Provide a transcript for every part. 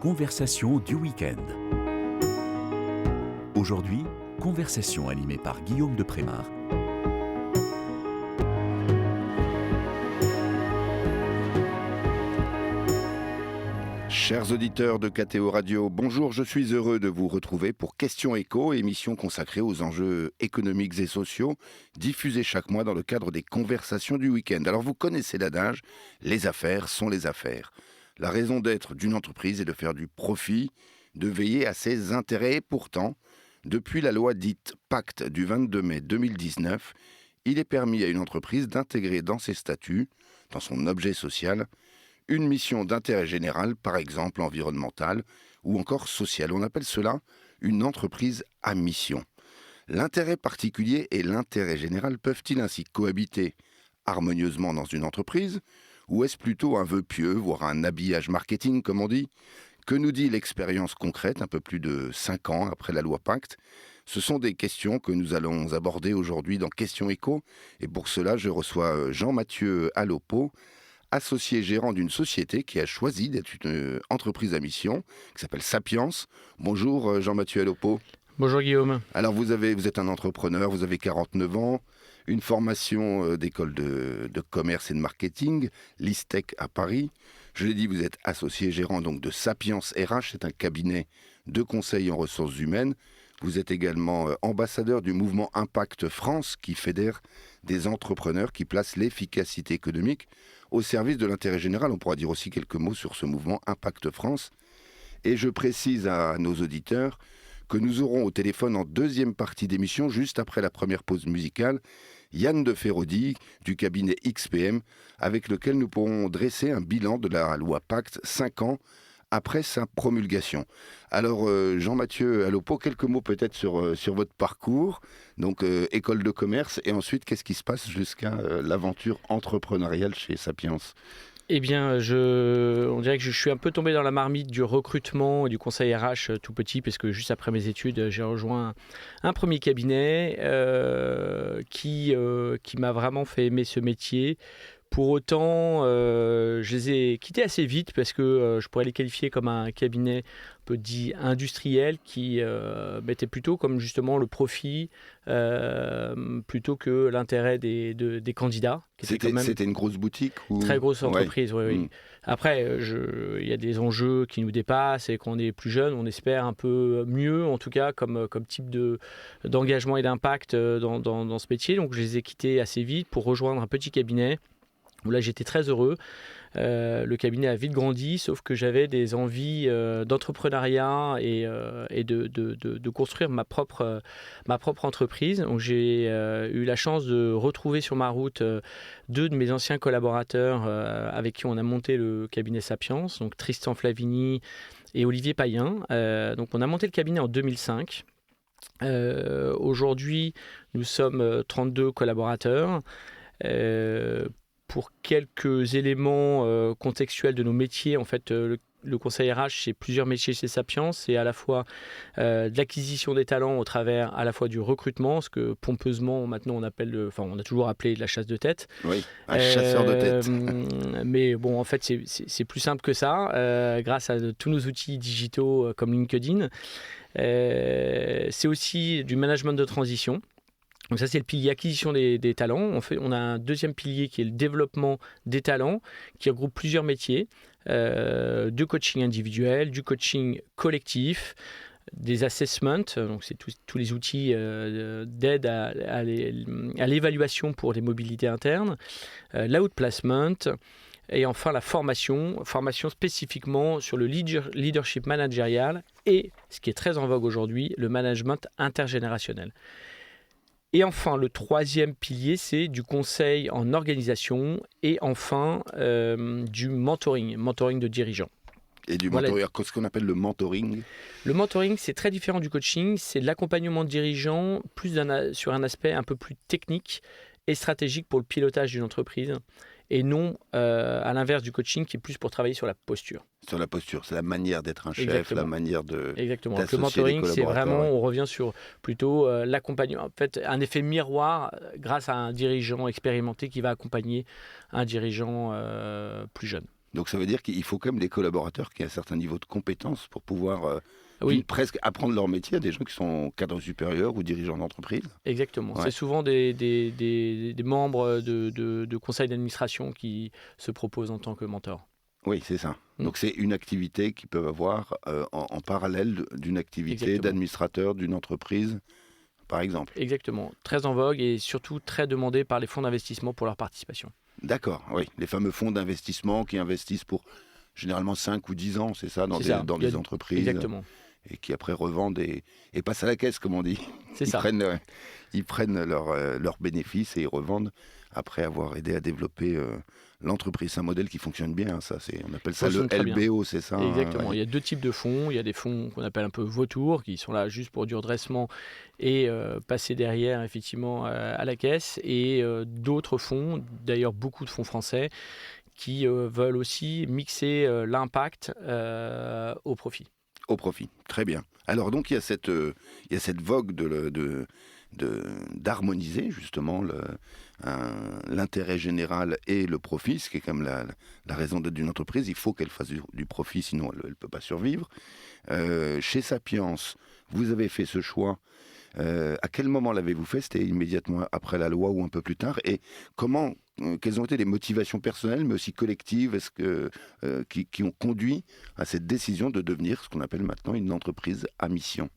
conversations du week-end. Aujourd'hui, conversation animée par Guillaume de Prémar. Chers auditeurs de KTO Radio, bonjour, je suis heureux de vous retrouver pour Question Éco, émission consacrée aux enjeux économiques et sociaux, diffusée chaque mois dans le cadre des conversations du week-end. Alors vous connaissez l'adage, les affaires sont les affaires. La raison d'être d'une entreprise est de faire du profit, de veiller à ses intérêts. Et pourtant, depuis la loi dite Pacte du 22 mai 2019, il est permis à une entreprise d'intégrer dans ses statuts, dans son objet social, une mission d'intérêt général, par exemple environnementale ou encore sociale. On appelle cela une entreprise à mission. L'intérêt particulier et l'intérêt général peuvent-ils ainsi cohabiter harmonieusement dans une entreprise, ou est-ce plutôt un vœu pieux, voire un habillage marketing, comme on dit ? Que nous dit l'expérience concrète, un peu plus de 5 ans après la loi Pacte ? Ce sont des questions que nous allons aborder aujourd'hui dans Question Éco, et pour cela, je reçois Jean-Mathieu Alopo, associé gérant d'une société qui a choisi d'être une entreprise à mission, qui s'appelle Sapiens. Bonjour Jean-Mathieu Alopo. Bonjour Guillaume. Alors vous êtes un entrepreneur, vous avez 49 ans, une formation d'école de commerce et de marketing, l'ISTEC à Paris. Je l'ai dit, vous êtes associé gérant donc de Sapiens RH, c'est un cabinet de conseil en ressources humaines. Vous êtes également ambassadeur du mouvement Impact France qui fédère des entrepreneurs qui placent l'efficacité économique au service de l'intérêt général. On pourra dire aussi quelques mots sur ce mouvement Impact France. Et je précise à nos auditeurs que nous aurons au téléphone en deuxième partie d'émission, juste après la première pause musicale, Yann de Feraudy du cabinet XPM, avec lequel nous pourrons dresser un bilan de la loi Pacte 5 ans après sa promulgation. Alors Jean-Mathieu Alopo, quelques mots peut-être sur votre parcours, donc école de commerce, et ensuite qu'est-ce qui se passe jusqu'à l'aventure entrepreneuriale chez Sapiens ? Eh bien, on dirait que je suis un peu tombé dans la marmite du recrutement et du conseil RH tout petit, parce que juste après mes études, j'ai rejoint un premier cabinet qui m'a vraiment fait aimer ce métier. Pour autant, je les ai quittés assez vite parce que je pourrais les qualifier comme un cabinet un peu dit industriel qui mettait plutôt comme justement le profit plutôt que l'intérêt des candidats. C'était une grosse boutique ou... Très grosse entreprise, ouais. oui. Après, il y a des enjeux qui nous dépassent et quand on est plus jeune, on espère un peu mieux, en tout cas, comme type d'engagement et d'impact dans ce métier. Donc, je les ai quittés assez vite pour rejoindre un petit cabinet où là j'étais très heureux. Le cabinet a vite grandi, sauf que j'avais des envies d'entrepreneuriat et de construire ma propre entreprise. Donc j'ai eu la chance de retrouver sur ma route deux de mes anciens collaborateurs avec qui on a monté le cabinet Sapiens, donc Tristan Flavini et Olivier Payen. Donc on a monté le cabinet en 2005. Aujourd'hui, nous sommes 32 collaborateurs. Pour quelques éléments contextuels de nos métiers, en fait, le conseil RH, c'est plusieurs métiers chez Sapiens. C'est à la fois de l'acquisition des talents au travers à la fois du recrutement, ce que pompeusement maintenant on a toujours appelé de la chasse de tête. Oui, un chasseur de tête. Mais bon, en fait, c'est plus simple que ça, grâce à tous nos outils digitaux comme LinkedIn. C'est aussi du management de transition. Donc ça, c'est le pilier acquisition des talents. On a un deuxième pilier qui est le développement des talents, qui regroupe plusieurs métiers, du coaching individuel, du coaching collectif, des assessments, donc c'est tous les outils d'aide à l'évaluation pour les mobilités internes, l'outplacement, et enfin la formation spécifiquement sur le leadership managérial et, ce qui est très en vogue aujourd'hui, le management intergénérationnel. Et enfin, le troisième pilier, c'est du conseil en organisation et enfin du mentoring de dirigeants. Et du mentoring, ce qu'on appelle le mentoring ? Le mentoring, c'est très différent du coaching, c'est de l'accompagnement de dirigeants sur un aspect un peu plus technique et stratégique pour le pilotage d'une entreprise. Et non à l'inverse du coaching qui est plus pour travailler sur la posture. Sur la posture, c'est la manière d'être un chef, Exactement. la manière de Exactement. d'associer Le mentoring, des c'est vraiment, ouais. on revient sur plutôt l'accompagnement. En fait, un effet miroir grâce à un dirigeant expérimenté qui va accompagner un dirigeant plus jeune. Donc ça veut dire qu'il faut quand même des collaborateurs qui aient un certain niveau de compétence pour pouvoir Oui, presque apprendre leur métier à des gens qui sont cadres supérieurs ou dirigeants d'entreprise. exactement. Ouais. C'est souvent des membres de conseils d'administration qui se proposent en tant que mentor. Oui, c'est ça. Mm. Donc c'est une activité qu'ils peuvent avoir en parallèle d'une activité Exactement. d'administrateur d'une entreprise, par exemple. Exactement. Très en vogue et surtout très demandé par les fonds d'investissement pour leur participation. D'accord, oui. Les fameux fonds d'investissement qui investissent pour généralement 5 ou 10 ans, c'est ça, dans C'est des, ça. dans Il y a- des entreprises. Exactement. Et qui après revendent et passent à la caisse, comme on dit. C'est Ils ça. prennent leurs bénéfices et ils revendent après avoir aidé à développer l'entreprise. C'est un modèle qui fonctionne bien, hein, ça. On appelle ça le Fonctionne très bien. LBO, c'est ça. Exactement. Ouais. Il y a deux types de fonds. Il y a des fonds qu'on appelle un peu vautours, qui sont là juste pour du redressement et passer derrière, effectivement, à la caisse. Et d'autres fonds, d'ailleurs beaucoup de fonds français, qui veulent aussi mixer l'impact au profit. Au profit, très bien. Alors donc il y a cette vogue d'harmoniser justement l'intérêt général et le profit, ce qui est quand même la raison d'être d'une entreprise. Il faut qu'elle fasse du profit, sinon elle ne peut pas survivre. Chez Sapiens, vous avez fait ce choix. À quel moment l'avez-vous fait? C'était immédiatement après la loi ou un peu plus tard? Et quelles ont été les motivations personnelles, mais aussi collectives, qui ont conduit à cette décision de devenir ce qu'on appelle maintenant une entreprise à mission?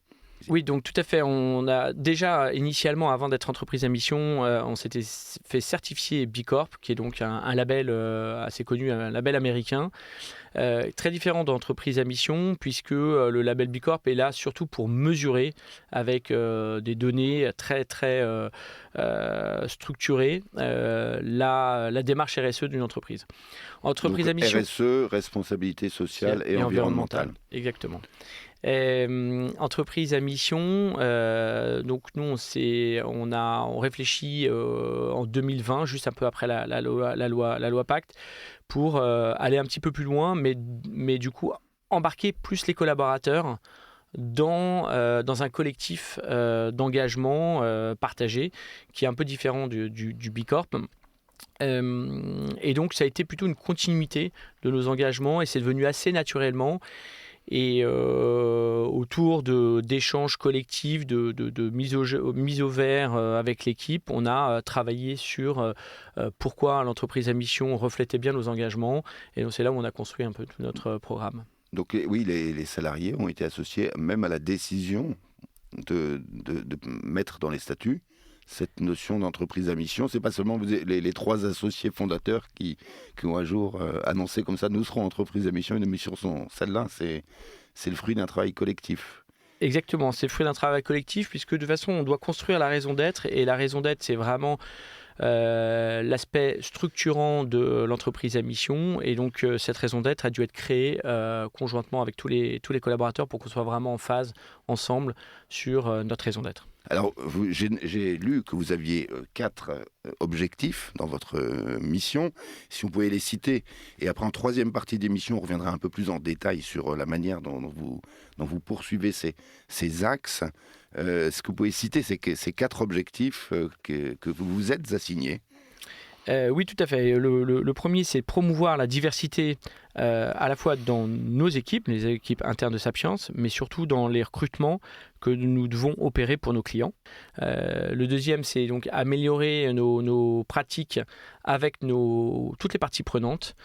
Oui, donc tout à fait. On a déjà, initialement, avant d'être entreprise à mission, on s'était fait certifier B Corp, qui est donc un label assez connu, un label américain, très différent d'entreprise à mission, puisque le label B Corp est là surtout pour mesurer avec des données très, très structurées la démarche RSE d'une entreprise. Entreprise Donc, à mission. RSE, responsabilité sociale et environnementale. Exactement. Entreprise à mission, donc nous on réfléchit en 2020, juste un peu après la loi Pacte, pour aller un petit peu plus loin, mais du coup embarquer plus les collaborateurs dans un collectif d'engagement partagé, qui est un peu différent du B Corp. Et donc ça a été plutôt une continuité de nos engagements, et c'est devenu assez naturellement. Et autour d'échanges collectifs, de mise au vert avec l'équipe, on a travaillé sur pourquoi l'entreprise à mission reflétait bien nos engagements. Et donc c'est là où on a construit un peu tout notre programme. Donc oui, les salariés ont été associés même à la décision de mettre dans les statuts cette notion d'entreprise à mission. C'est pas seulement les 3 associés fondateurs qui ont un jour annoncé comme ça, nous serons entreprise à mission, et nos missions sont celles-là. C'est le fruit d'un travail collectif. Exactement, c'est le fruit d'un travail collectif, puisque de toute façon on doit construire la raison d'être, et la raison d'être c'est vraiment l'aspect structurant de l'entreprise à mission, et donc cette raison d'être a dû être créée conjointement avec tous les collaborateurs pour qu'on soit vraiment en phase ensemble sur notre raison d'être. Alors, j'ai lu que vous aviez 4 objectifs dans votre mission. Si vous pouvez les citer, et après en 3e partie d'émission, on reviendra un peu plus en détail sur la manière dont vous poursuivez ces axes. Ce que vous pouvez citer, c'est que ces 4 objectifs que vous vous êtes assignés. Oui, tout à fait. Le premier, c'est promouvoir la diversité à la fois dans nos équipes, les équipes internes de Sapiens, mais surtout dans les recrutements que nous devons opérer pour nos clients. Le deuxième, c'est donc améliorer nos pratiques avec toutes les parties prenantes,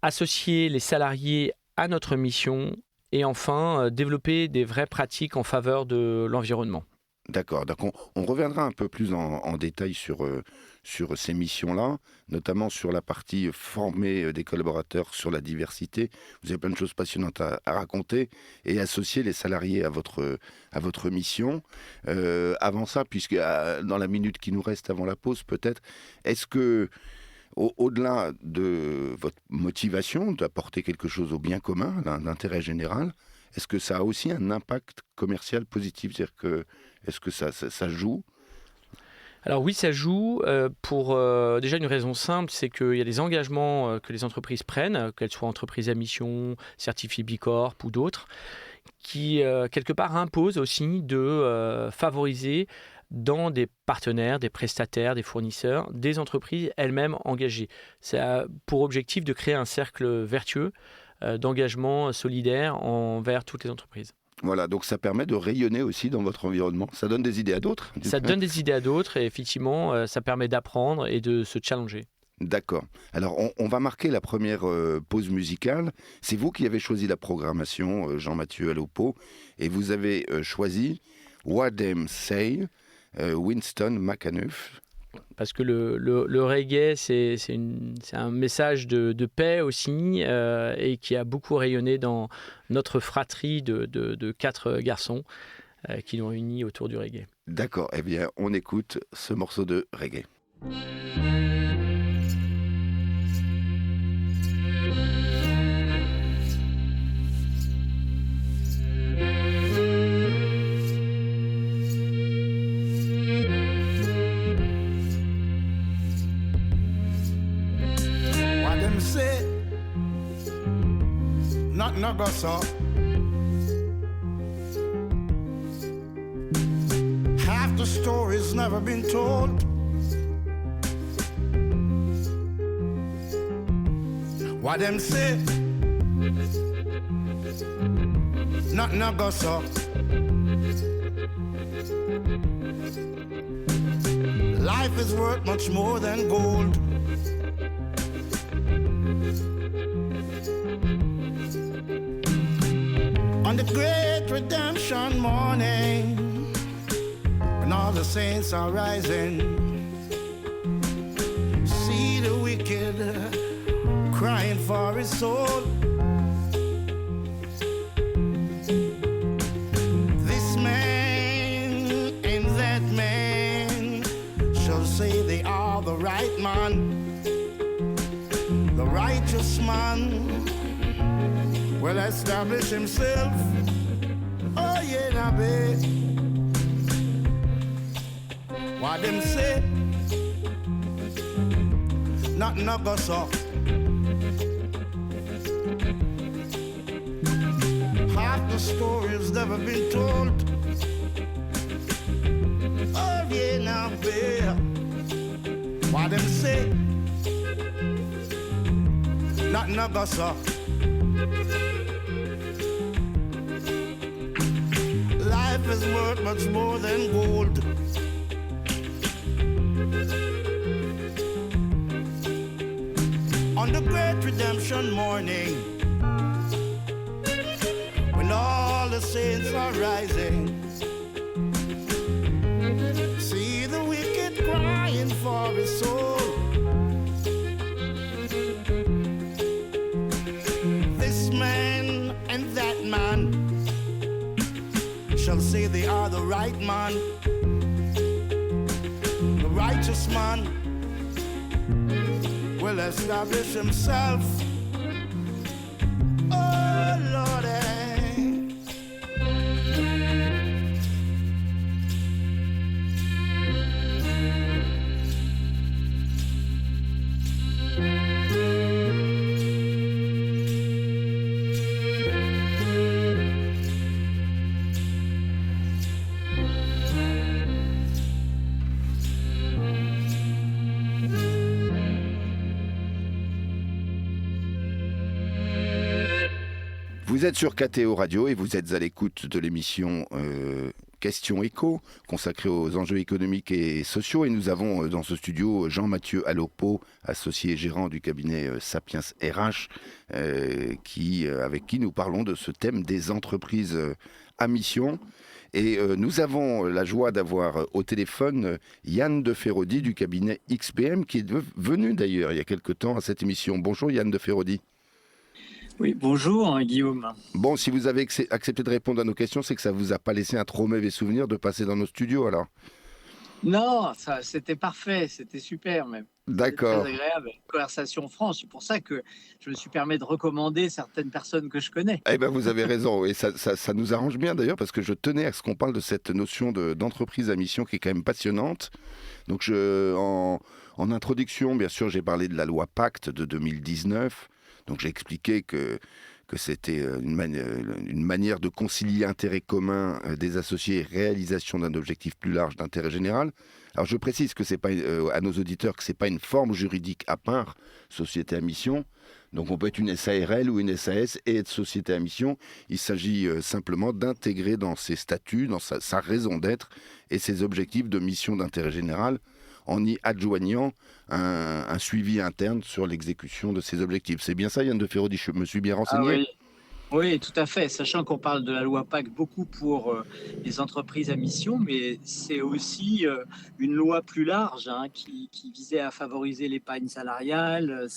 associer les salariés à notre mission, et enfin développer des vraies pratiques en faveur de l'environnement. D'accord. Donc on reviendra un peu plus en détail sur ces missions-là, notamment sur la partie former des collaborateurs sur la diversité. Vous avez plein de choses passionnantes à raconter, et associer les salariés à votre mission. Avant ça, puisque dans la minute qui nous reste avant la pause, peut-être, est-ce que, au-delà de votre motivation d'apporter quelque chose au bien commun, d'intérêt général, est-ce que ça a aussi un impact commercial positif? C'est-à-dire que, est-ce que ça joue? Alors oui, ça joue pour déjà une raison simple, c'est qu'il y a des engagements que les entreprises prennent, qu'elles soient entreprises à mission, certifiées B Corp ou d'autres, qui quelque part imposent aussi de favoriser dans des partenaires, des prestataires, des fournisseurs, des entreprises elles-mêmes engagées. Ça a pour objectif de créer un cercle vertueux d'engagement solidaire envers toutes les entreprises. Voilà, donc ça permet de rayonner aussi dans votre environnement. Ça donne des idées à d'autres. Ça donne des idées à d'autres et effectivement, ça permet d'apprendre et de se challenger. D'accord. Alors, on va marquer la première pause musicale. C'est vous qui avez choisi la programmation, Jean-Mathieu Alopo, et vous avez choisi What Them Say, Winston McAnuff. Parce que le reggae, c'est un message de paix aussi, et qui a beaucoup rayonné dans notre fratrie de 4 garçons qui l'ont unis autour du reggae. D'accord. Eh bien, on écoute ce morceau de reggae. Not no go so. Half the story's never been told. What them say? Not no go so. Life is worth much more than gold. On the great redemption morning, when all the saints are rising, see the wicked crying for his soul. This man and that man shall say they are the right man, the righteous man will establish himself. Oh yeah, now babe. What them say? Nothing no go so. Half the story's never been told. Oh yeah, now babe. What them say? Nothing no go so. Life is worth much more than gold. On the great redemption morning, when all the saints are rising, see the wicked crying for his soul. This man and that man shall say they are the right man, the righteous man will establish himself. Oh Lord, Vous êtes sur KTO Radio et vous êtes à l'écoute de l'émission Question Éco, consacrée aux enjeux économiques et sociaux. Et nous avons dans ce studio Jean-Mathieu Alopo, associé et gérant du cabinet Sapiens RH, avec qui nous parlons de ce thème des entreprises à mission. Et nous avons la joie d'avoir au téléphone Yann de Feraudy du cabinet XPM, qui est venu d'ailleurs il y a quelque temps à cette émission. Bonjour Yann de Feraudy. Oui, bonjour Guillaume. Bon, si vous avez accepté de répondre à nos questions, c'est que ça ne vous a pas laissé un trop mauvais souvenir de passer dans nos studios alors. Non, ça, c'était parfait, c'était super même. D'accord. C'était très agréable, conversation franche. C'est pour ça que je me suis permis de recommander certaines personnes que je connais. Eh bien, vous avez raison. Et ça nous arrange bien d'ailleurs parce que je tenais à ce qu'on parle de cette notion d'entreprise à mission qui est quand même passionnante. Donc, en introduction, bien sûr, j'ai parlé de la loi Pacte de 2019. Donc j'ai expliqué que c'était une manière de concilier intérêt commun des associés et réalisation d'un objectif plus large d'intérêt général. Alors je précise que c'est pas à nos auditeurs que c'est pas une forme juridique à part, société à mission. Donc on peut être une SARL ou une SAS et être société à mission. Il s'agit simplement d'intégrer dans ses statuts, dans sa raison d'être et ses objectifs de mission d'intérêt général, en y adjoignant un suivi interne sur l'exécution de ces objectifs. C'est bien ça, Yann de Ferraudy, je me suis bien renseigné? Ah oui. Oui, tout à fait. Sachant qu'on parle de la loi PACTE beaucoup pour les entreprises à mission, mais c'est aussi une loi plus large qui visait à favoriser l'épargne salariale,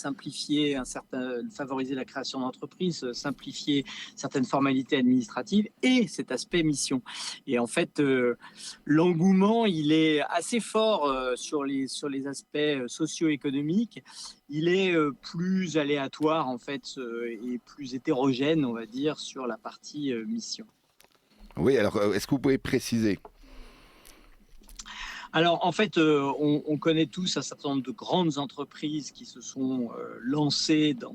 favoriser la création d'entreprises, simplifier certaines formalités administratives et cet aspect mission. Et en fait, l'engouement, il est assez fort sur les aspects socio-économiques. Il est plus aléatoire en fait et plus hétérogène, on va dire, sur la partie mission. Oui, alors est-ce que vous pouvez préciser? Alors en fait, on connaît tous un certain nombre de grandes entreprises qui se sont lancées dans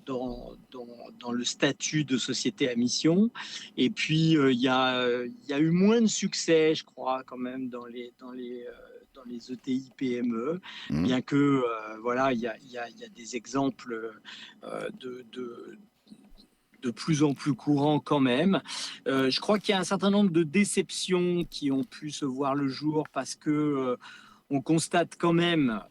dans le statut de société à mission. Et puis il y a eu moins de succès, je crois, quand même dans les ETI PME, bien que voilà, il y a des exemples de plus en plus courants quand même. Je crois qu'il y a un certain nombre de déceptions qui ont pu se voir le jour parce que on constate quand même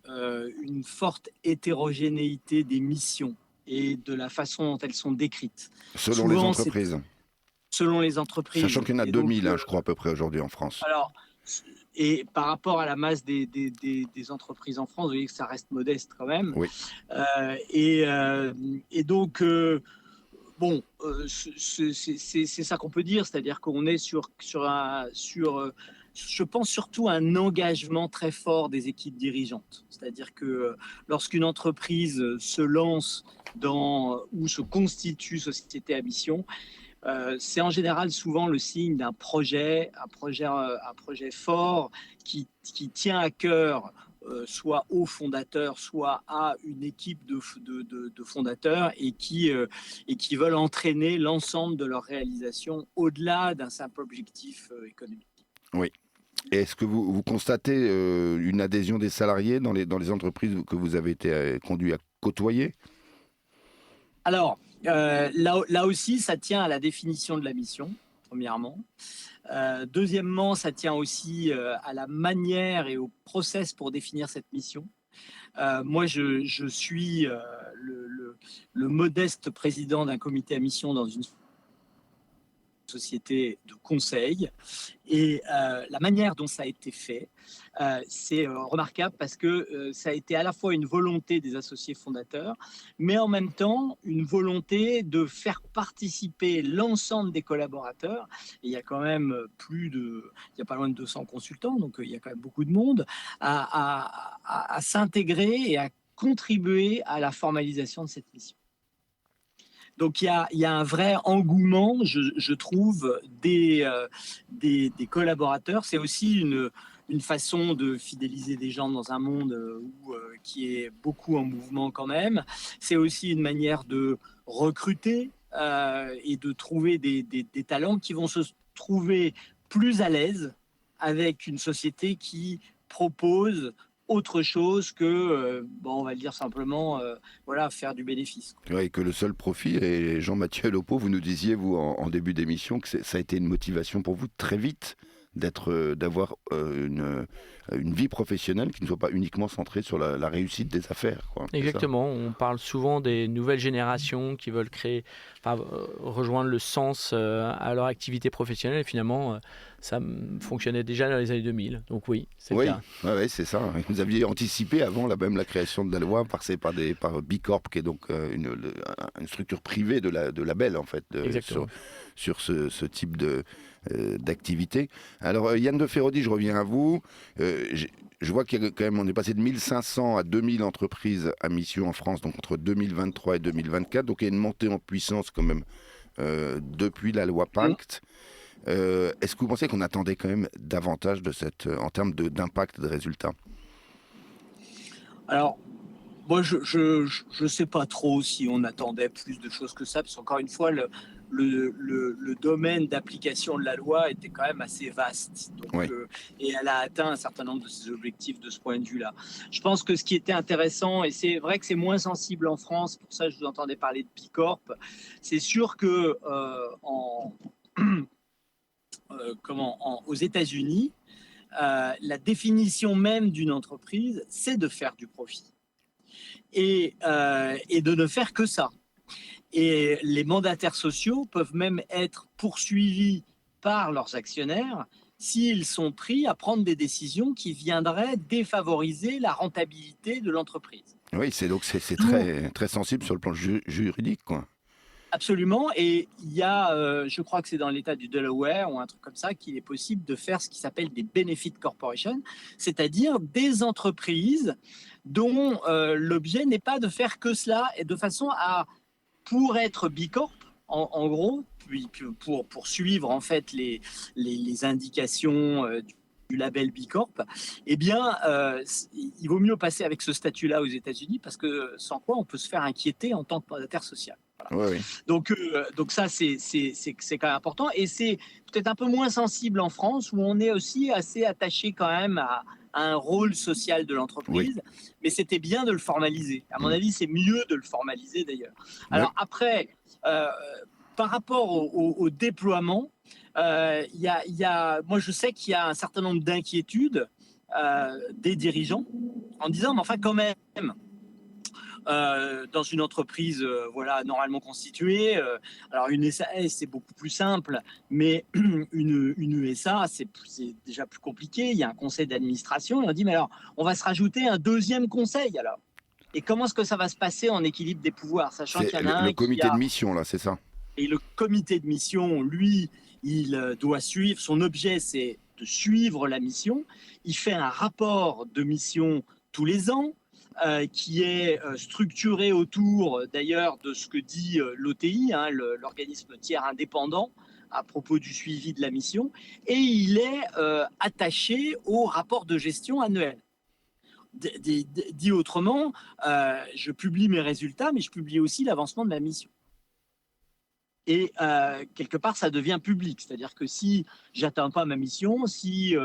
une forte hétérogénéité des missions et de la façon dont elles sont décrites. Selon les entreprises. Selon les entreprises. Sachant qu'il y en a 2000, je crois, à peu près aujourd'hui en France. Alors, et par rapport à la masse des entreprises en France, vous voyez que ça reste modeste quand même. Oui. Et donc, bon, c'est ça qu'on peut dire, c'est-à-dire qu'on est sur je pense surtout un engagement très fort des équipes dirigeantes. C'est-à-dire que lorsqu'une entreprise se lance ou se constitue société à mission, c'est en général souvent le signe d'un projet fort qui tient à cœur soit aux fondateurs, soit à une équipe de fondateurs et qui veulent entraîner l'ensemble de leur réalisation au-delà d'un simple objectif économique. Oui. Et est-ce que vous constatez une adhésion des salariés dans les entreprises que vous avez été conduit à côtoyer? Alors, là aussi, ça tient à la définition de la mission, premièrement. Deuxièmement, ça tient aussi à la manière et au process pour définir cette mission. Moi, je suis le modeste président d'un comité à mission dans une société de conseil. Et la manière dont ça a été fait, c'est remarquable parce que ça a été à la fois une volonté des associés fondateurs, mais en même temps une volonté de faire participer l'ensemble des collaborateurs. Et il y a quand même il y a pas loin de 200 consultants, donc il y a quand même beaucoup de monde, à s'intégrer et à contribuer à la formalisation de cette mission. Donc il y a un vrai engouement, je trouve, des collaborateurs. C'est aussi une façon de fidéliser des gens dans un monde qui est beaucoup en mouvement quand même. C'est aussi une manière de recruter et de trouver des talents qui vont se trouver plus à l'aise avec une société qui propose autre chose que, on va le dire simplement, faire du bénéfice. Oui, que le seul profit, et Jean-Mathieu Lopo, vous nous disiez, vous, en début d'émission, que ça a été une motivation pour vous très vite d'avoir une vie professionnelle qui ne soit pas uniquement centrée sur la réussite des affaires. Quoi. Exactement, on parle souvent des nouvelles générations qui veulent rejoindre le sens à leur activité professionnelle et finalement ça fonctionnait déjà dans les années 2000, donc oui, c'est le cas. Oui, c'est ça. Vous aviez anticipé avant la création de la loi par Bicorp, qui est donc une structure privée de label en fait, sur ce type d'activité. Alors Yann de Ferraudy, je reviens à vous. Je vois qu'il y a quand même, on est passé de 1500 à 2000 entreprises à mission en France, donc entre 2023 et 2024. Donc il y a une montée en puissance quand même depuis la loi PACTE. Est-ce que vous pensez qu'on attendait quand même davantage en termes d'impact de résultats? Alors, Moi, je sais pas trop si on attendait plus de choses que ça, parce qu'encore une fois, le domaine d'application de la loi était quand même assez vaste. Donc, Oui. et elle a atteint un certain nombre de ses objectifs de ce point de vue-là. Je pense que ce qui était intéressant, et c'est vrai que c'est moins sensible en France, pour ça je vous entendais parler de Bicorp, c'est sûr que aux États-Unis, la définition même d'une entreprise, c'est de faire du profit. Et de ne faire que ça. Et les mandataires sociaux peuvent même être poursuivis par leurs actionnaires s'ils sont pris à prendre des décisions qui viendraient défavoriser la rentabilité de l'entreprise. Oui, c'est très, très sensible sur le plan juridique, quoi. Absolument, et il y a, je crois que c'est dans l'État du Delaware ou un truc comme ça, qu'il est possible de faire ce qui s'appelle des benefit corporations, c'est-à-dire des entreprises dont l'objet n'est pas de faire que cela, et de façon à, pour être Bicorp, en gros, puis pour suivre en fait les indications du label Bicorp, eh bien, il vaut mieux passer avec ce statut-là aux États-Unis, parce que sans quoi on peut se faire inquiéter en tant que mandataire social. Voilà. Oui. Donc ça, c'est quand même important. Et c'est peut-être un peu moins sensible en France, où on est aussi assez attaché quand même à un rôle social de l'entreprise. Oui. Mais c'était bien de le formaliser. À mon avis, c'est mieux de le formaliser d'ailleurs. Alors après, par rapport au déploiement, moi je sais qu'il y a un certain nombre d'inquiétudes des dirigeants en disant, mais enfin quand même, dans une entreprise normalement constituée. Alors une SAS, c'est beaucoup plus simple, mais une USA, c'est déjà plus compliqué. Il y a un conseil d'administration, et on dit, mais alors, on va se rajouter un deuxième conseil, alors. Et comment est-ce que ça va se passer en équilibre des pouvoirs, sachant qu'il y en a le comité de mission, là, c'est ça. Et le comité de mission, lui, il doit suivre, son objet, c'est de suivre la mission. Il fait un rapport de mission tous les ans, qui est structuré autour d'ailleurs de ce que dit l'OTI, l'organisme tiers indépendant, à propos du suivi de la mission, et il est attaché au rapport de gestion annuel. Dit autrement, je publie mes résultats, mais je publie aussi l'avancement de la mission. Et quelque part, ça devient public. C'est-à-dire que si j'atteins pas ma mission, si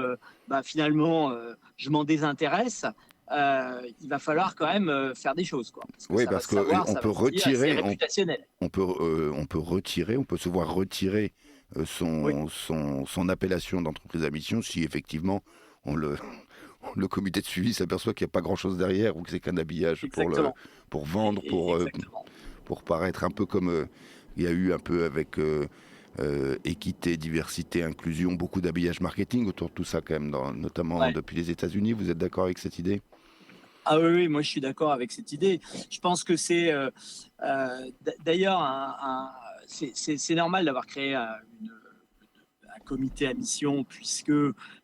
finalement je m'en désintéresse, il va falloir quand même faire des choses, quoi. Parce qu'on peut retirer, on peut retirer, on peut se voir retirer son appellation d'entreprise à mission si effectivement le comité de suivi s'aperçoit qu'il n'y a pas grand-chose derrière, ou que c'est qu'un habillage pour vendre, pour paraître un peu comme il y a eu un peu avec équité, diversité, inclusion, beaucoup d'habillage marketing autour de tout ça quand même, notamment depuis les États-Unis. Vous êtes d'accord avec cette idée ? Ah oui, moi je suis d'accord avec cette idée. Je pense que c'est d'ailleurs c'est normal d'avoir créé un comité à mission, puisque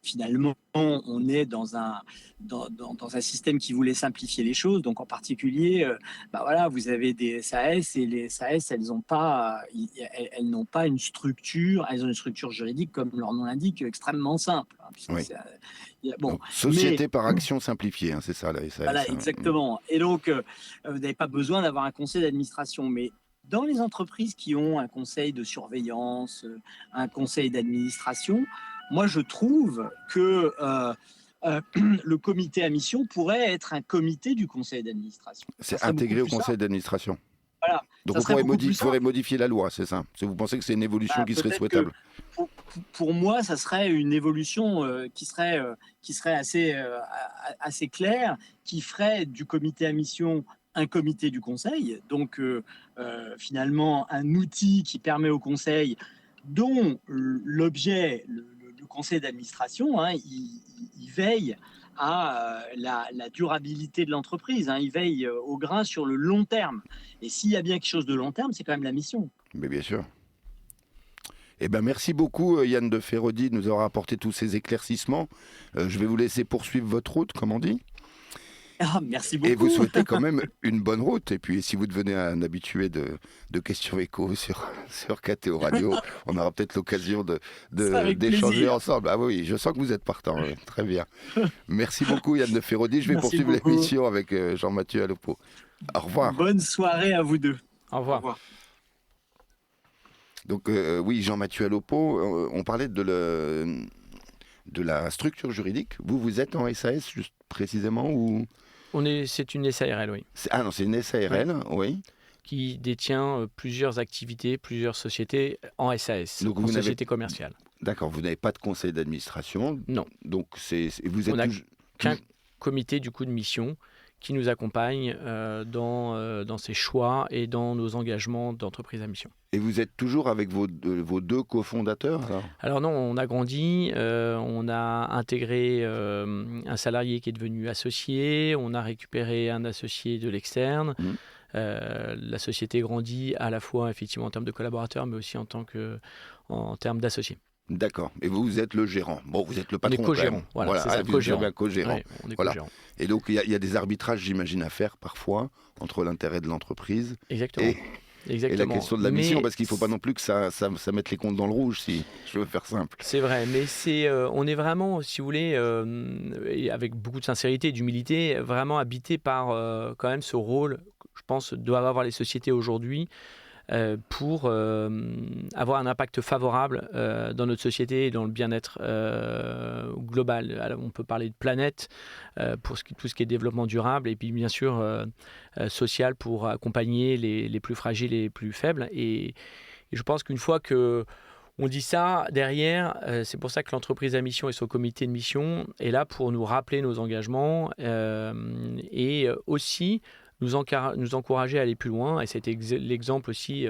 finalement on est dans un système qui voulait simplifier les choses. Donc en particulier, vous avez des SAS, et les SAS, elles n'ont pas une structure, elles ont une structure juridique, comme leur nom l'indique, extrêmement simple. Donc, société par action simplifiée, c'est ça la SAS. Voilà, exactement. Et donc vous n'avez pas besoin d'avoir un conseil d'administration, mais dans les entreprises qui ont un conseil de surveillance, un conseil d'administration, moi je trouve que le comité à mission pourrait être un comité du conseil d'administration. C'est intégré au conseil d'administration. Voilà. Donc on pourrait modifier la loi, c'est ça ? Vous pensez que c'est une évolution qui serait souhaitable ? Pour moi, ça serait une évolution qui serait assez claire, qui ferait du comité à mission un comité du conseil, donc finalement un outil qui permet au conseil, dont l'objet, le conseil d'administration, il veille à la durabilité de l'entreprise, il veille au grain sur le long terme. Et s'il y a bien quelque chose de long terme, c'est quand même la mission. Mais bien sûr. Merci beaucoup Yann de Feraudy de nous avoir apporté tous ces éclaircissements. Je vais vous laisser poursuivre votre route, comme on dit. Ah, merci beaucoup. Et vous souhaitez quand même une bonne route. Et puis, si vous devenez un habitué de questions écho sur KTO Radio, on aura peut-être l'occasion Ça, avec d'échanger plaisir. ensemble. Ah oui, je sens que vous êtes partant. Oui. Très bien. Merci beaucoup, Yann de Ferrodi. Je vais Merci poursuivre beaucoup. l'émission avec Jean-Mathieu Alopo. Au revoir. Bonne soirée à vous deux. Au revoir. Donc, oui, Jean-Mathieu Alopo, on parlait de la structure juridique. Vous êtes en SAS, juste précisément ou... C'est une SARL, oui, Ah non, c'est une SARL, oui. qui détient plusieurs activités, plusieurs sociétés en SAS, Donc en vous n'avez- société commerciale. D'accord, vous n'avez pas de conseil d'administration. Non. Donc, vous êtes... On a toujours- qu'un comité du coup de mission qui nous accompagne dans ses choix et dans nos engagements d'entreprise à mission. Et vous êtes toujours avec vos deux cofondateurs alors Alors non, on a grandi, on a intégré un salarié qui est devenu associé, on a récupéré un associé de l'externe. Mhm. La société grandit à la fois effectivement en termes de collaborateurs, mais aussi en termes d'associés. D'accord. Et vous êtes le gérant. Bon, vous êtes le patron. On est co-gérant. quand même. Voilà, c'est ça, vous co-gérant. êtes un co-gérant. Ouais, on est Voilà. co-gérant. Et donc, il y a des arbitrages, j'imagine, à faire parfois entre l'intérêt de l'entreprise Exactement. et la question de la mission, parce qu'il ne faut pas non plus que ça mette les comptes dans le rouge, si je veux faire simple. C'est vrai, mais on est vraiment, si vous voulez, et avec beaucoup de sincérité et d'humilité, vraiment habité par quand même ce rôle, je pense, doivent avoir les sociétés aujourd'hui pour avoir un impact favorable dans notre société et dans le bien-être global. Alors, on peut parler de planète pour tout ce qui est développement durable et puis bien sûr social pour accompagner les plus fragiles et les plus faibles. Et je pense qu'une fois que on dit ça, derrière, c'est pour ça que l'entreprise à mission et son comité de mission est là pour nous rappeler nos engagements et aussi nous encourager à aller plus loin. Et c'était l'exemple aussi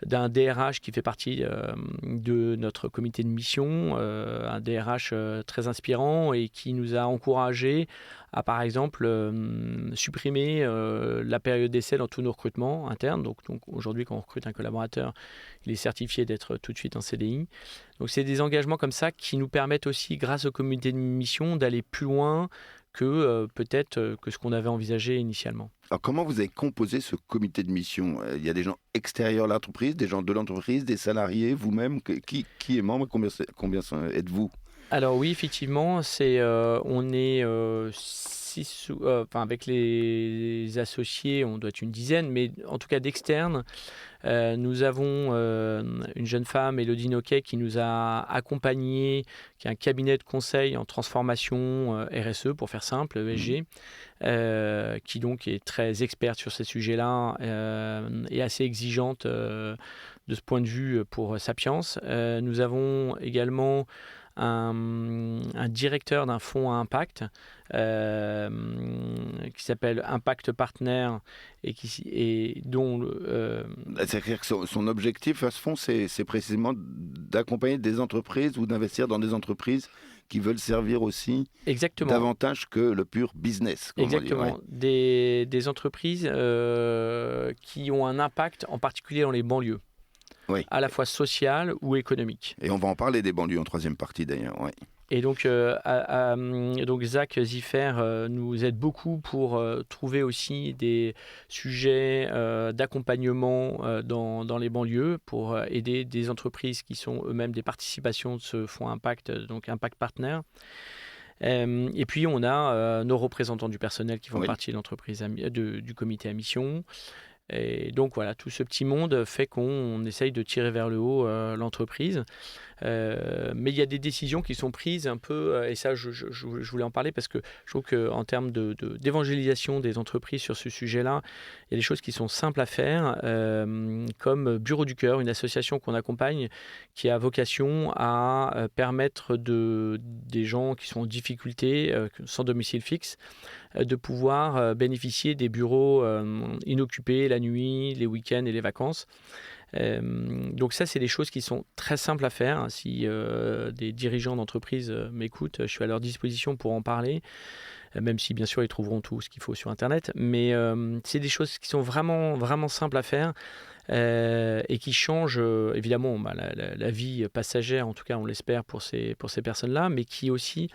d'un DRH qui fait partie de notre comité de mission, un DRH très inspirant et qui nous a encouragés à, par exemple, supprimer la période d'essai dans tous nos recrutements internes. Donc aujourd'hui, quand on recrute un collaborateur, il est certifié d'être tout de suite en CDI. Donc c'est des engagements comme ça qui nous permettent aussi, grâce au comité de mission, d'aller plus loin que peut-être que ce qu'on avait envisagé initialement. Alors, comment vous avez composé ce comité de mission ? Il y a des gens extérieurs à l'entreprise, des gens de l'entreprise, des salariés, vous-même. Qui est membre ? Combien êtes-vous ? Alors oui, effectivement, on est 6, avec les associés, on doit être une dizaine, mais en tout cas d'externes. Nous avons une jeune femme, Élodie Noquet, qui nous a accompagnés, qui est un cabinet de conseil en transformation RSE, pour faire simple, ESG, qui donc est très experte sur ces sujets-là et assez exigeante de ce point de vue pour Sapiens. Nous avons également un directeur d'un fonds à impact qui s'appelle Impact Partner et dont C'est-à-dire que son objectif à ce fonds, c'est précisément d'accompagner des entreprises ou d'investir dans des entreprises qui veulent servir aussi exactement davantage que le pur business. Comme exactement on dit, des entreprises qui ont un impact en particulier dans les banlieues. Oui. À la fois social ou économique. Et on va en parler des banlieues en troisième partie d'ailleurs. Ouais. Et donc, donc Zach Ziffer nous aide beaucoup pour trouver aussi des sujets d'accompagnement dans les banlieues pour aider des entreprises qui sont eux-mêmes des participations de ce fonds Impact, donc Impact Partner. Et puis on a nos représentants du personnel qui font partie de l'entreprise du comité à mission. Et donc voilà, tout ce petit monde fait qu'on essaye de tirer vers le haut l'entreprise. Mais il y a des décisions qui sont prises un peu, et ça je voulais en parler parce que je trouve qu'en termes d'évangélisation des entreprises sur ce sujet-là, il y a des choses qui sont simples à faire, comme Bureau du Cœur, une association qu'on accompagne qui a vocation à permettre des gens qui sont en difficulté, sans domicile fixe, de pouvoir bénéficier des bureaux inoccupés la nuit, les week-ends et les vacances. Donc ça, c'est des choses qui sont très simples à faire. Si des dirigeants d'entreprise m'écoutent, je suis à leur disposition pour en parler, même si bien sûr ils trouveront tout ce qu'il faut sur Internet. Mais c'est des choses qui sont vraiment, vraiment simples à faire et qui changent évidemment la vie passagère, en tout cas on l'espère pour ces personnes-là, mais qui aussi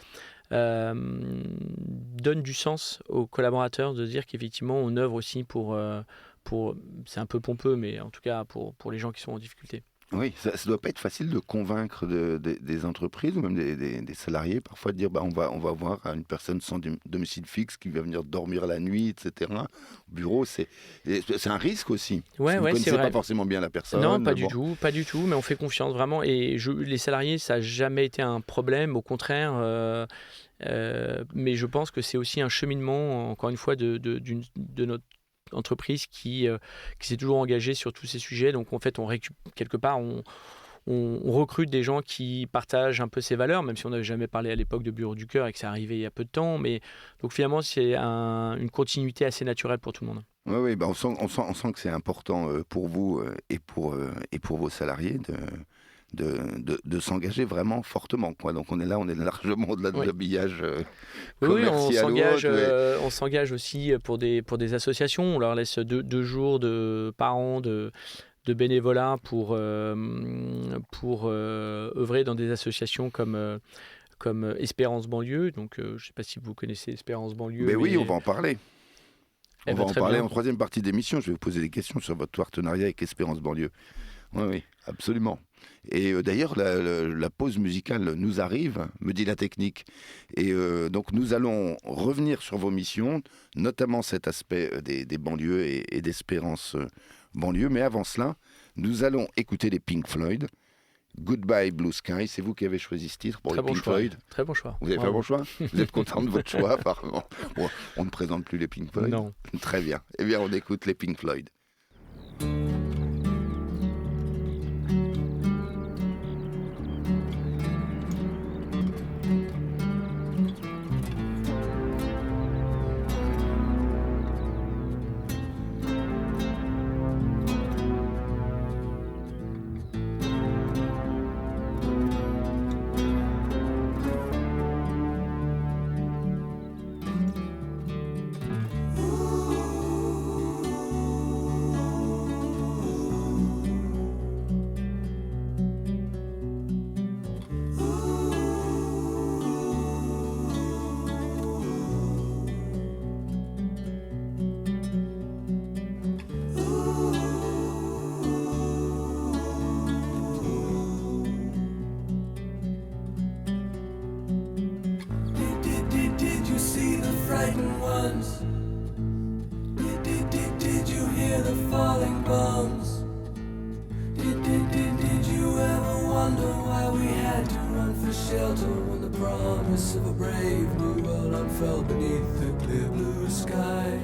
donne du sens aux collaborateurs de dire qu'effectivement on œuvre aussi pour c'est un peu pompeux, mais en tout cas pour les gens qui sont en difficulté. Oui, ça ne doit pas être facile de convaincre des entreprises ou même des salariés parfois de dire on va avoir une personne sans domicile fixe qui va venir dormir la nuit, etc. Au bureau, c'est un risque aussi. Ouais, vous ne connaissez c'est vrai. pas forcément bien la personne. Non, pas du tout, mais on fait confiance vraiment. Et les salariés, ça n'a jamais été un problème, au contraire. Mais je pense que c'est aussi un cheminement, encore une fois, de notre entreprise qui s'est toujours engagée sur tous ces sujets. Donc en fait, quelque part, on recrute des gens qui partagent un peu ces valeurs, même si on n'avait jamais parlé à l'époque de Bureau du Cœur et que c'est arrivé il y a peu de temps. Mais donc finalement, c'est une continuité assez naturelle pour tout le monde. Oui, on sent que c'est important pour vous et pour vos salariés de s'engager vraiment fortement, quoi. Donc on est largement au-delà de l'habillage commercial. On s'engage aussi pour des associations. On leur laisse deux jours par an de bénévolat pour œuvrer dans des associations comme Espérance Banlieue. Donc je ne sais pas si vous connaissez Espérance Banlieue. Mais oui, on va en parler. On va en parler bien. en troisième partie d'émission. Je vais vous poser des questions sur votre partenariat avec Espérance Banlieue. Oui, absolument. Et d'ailleurs, la pause musicale nous arrive, me dit la technique. Et donc, nous allons revenir sur vos missions, notamment cet aspect des banlieues et d'Espérance Banlieue. Mais avant cela, nous allons écouter les Pink Floyd. Goodbye Blue Sky, c'est vous qui avez choisi ce titre pour les Pink Floyd. Très bon choix. Vous avez fait un bon choix? Vous êtes content de votre choix, apparemment. Bon, on ne présente plus les Pink Floyd? Non. Très bien. Eh bien, on écoute les Pink Floyd. Did you hear the falling bombs? Did you ever wonder why we had to run for shelter when the promise of a brave new world unfurled beneath the clear blue sky?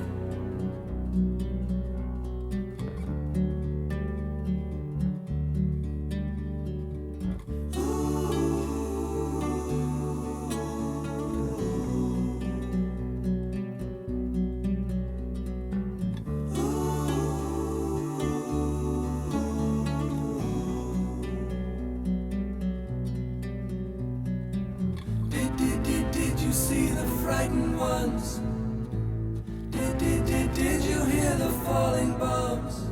Did you see the frightened ones? Did you hear the falling bombs?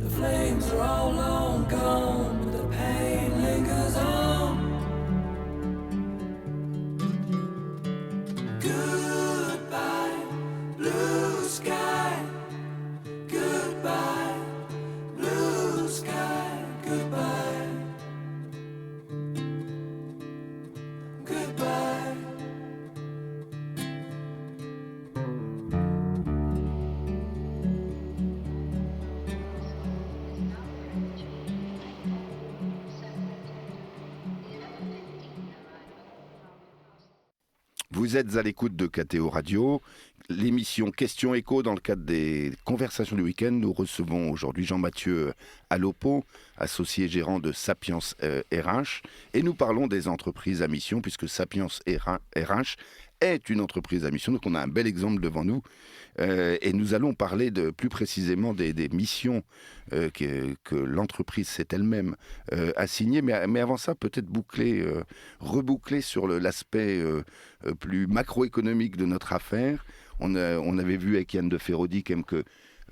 The flames are all long gone, but the pain lingers on. Goodbye, blue sky. Goodbye, blue sky. Goodbye. Goodbye. Vous êtes à l'écoute de KTO Radio, l'émission Question Écho dans le cadre des conversations du week-end. Nous recevons aujourd'hui Jean-Mathieu Alopo, associé gérant de Sapiens RH, et nous parlons des entreprises à mission, puisque Sapiens RH est une entreprise à mission, donc on a un bel exemple devant nous, et nous allons parler plus précisément des missions que l'entreprise s'est elle-même assignée, mais avant ça, peut-être reboucler sur l'aspect plus macroéconomique de notre affaire. On avait vu avec Yann de Ferrodi que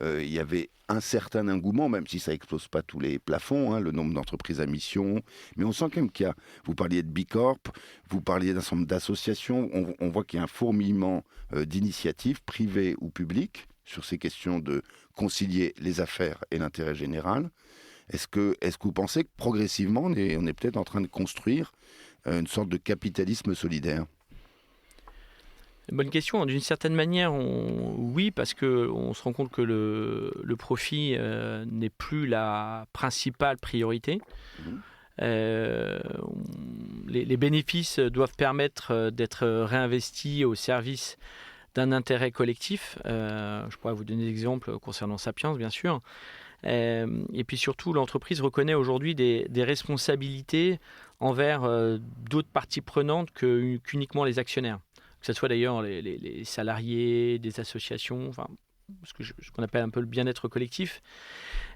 il y avait un certain engouement, même si ça explose pas tous les plafonds, le nombre d'entreprises à mission. Mais on sent quand même qu'il y a... Vous parliez de Bicorp, vous parliez d'un certain nombre d'associations. On voit qu'il y a un fourmillement d'initiatives privées ou publiques sur ces questions de concilier les affaires et l'intérêt général. Est-ce que vous pensez que progressivement, on est peut-être en train de construire une sorte de capitalisme solidaire ? Bonne question. D'une certaine manière, oui, parce qu'on se rend compte que le profit n'est plus la principale priorité. Les bénéfices doivent permettre d'être réinvestis au service d'un intérêt collectif. Je pourrais vous donner des exemples concernant Sapiens, bien sûr. Et puis surtout, l'entreprise reconnaît aujourd'hui des responsabilités envers d'autres parties prenantes qu'uniquement les actionnaires. Que ce soit d'ailleurs les salariés, des associations, enfin, ce qu'on appelle un peu le bien-être collectif.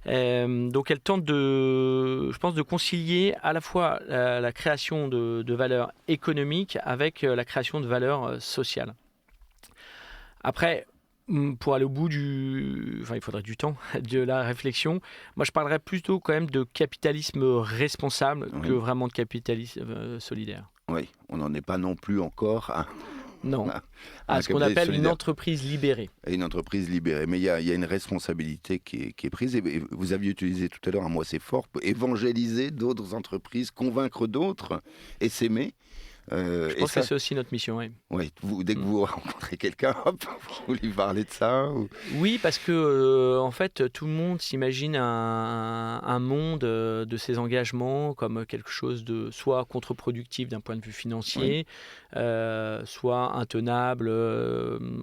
Donc elle tente je pense, de concilier à la fois la création de valeurs économiques avec la création de valeurs sociales. Après, pour aller au bout il faudrait du temps, de la réflexion. Moi, je parlerais plutôt quand même de capitalisme responsable que vraiment de capitalisme solidaire. Oui, on n'en est pas non plus encore Non, à ce qu'on appelle solidaire. Une entreprise libérée. Et une entreprise libérée. Mais il y a une responsabilité qui est prise. Et vous aviez utilisé tout à l'heure un mot assez fort, évangéliser d'autres entreprises, convaincre d'autres et s'aimer. Je pense que c'est aussi notre mission, oui. Oui, dès que vous rencontrez quelqu'un, hop, vous lui parlez de ça Oui, parce que en fait, tout le monde s'imagine un monde de ses engagements comme quelque chose de soit contre-productif d'un point de vue financier, soit intenable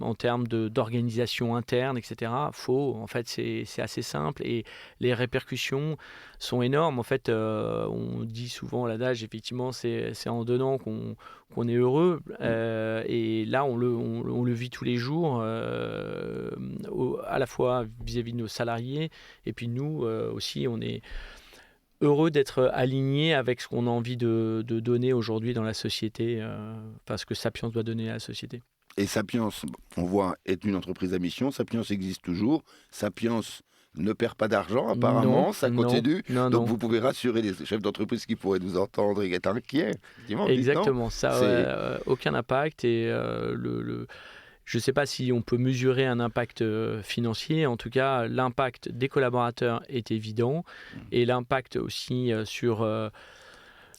en termes d'organisation interne, etc. Faux, en fait, c'est assez simple et les répercussions sont énormes. En fait, on dit souvent l'adage, effectivement, c'est en donnant qu'on est heureux. Et là, on le vit tous les jours, à la fois vis-à-vis de nos salariés, et puis nous aussi, on est heureux d'être alignés avec ce qu'on a envie de donner aujourd'hui dans la société, ce que Sapiens doit donner à la société. Et Sapiens, on voit, est une entreprise à mission. Sapiens existe toujours. Sapiens ne perd pas d'argent, apparemment, non, ça continue. Non. Vous pouvez rassurer les chefs d'entreprise qui pourraient nous entendre et être inquiets. Exactement, ça aucun impact. Et je ne sais pas si on peut mesurer un impact financier. En tout cas, l'impact des collaborateurs est évident. Et l'impact aussi sur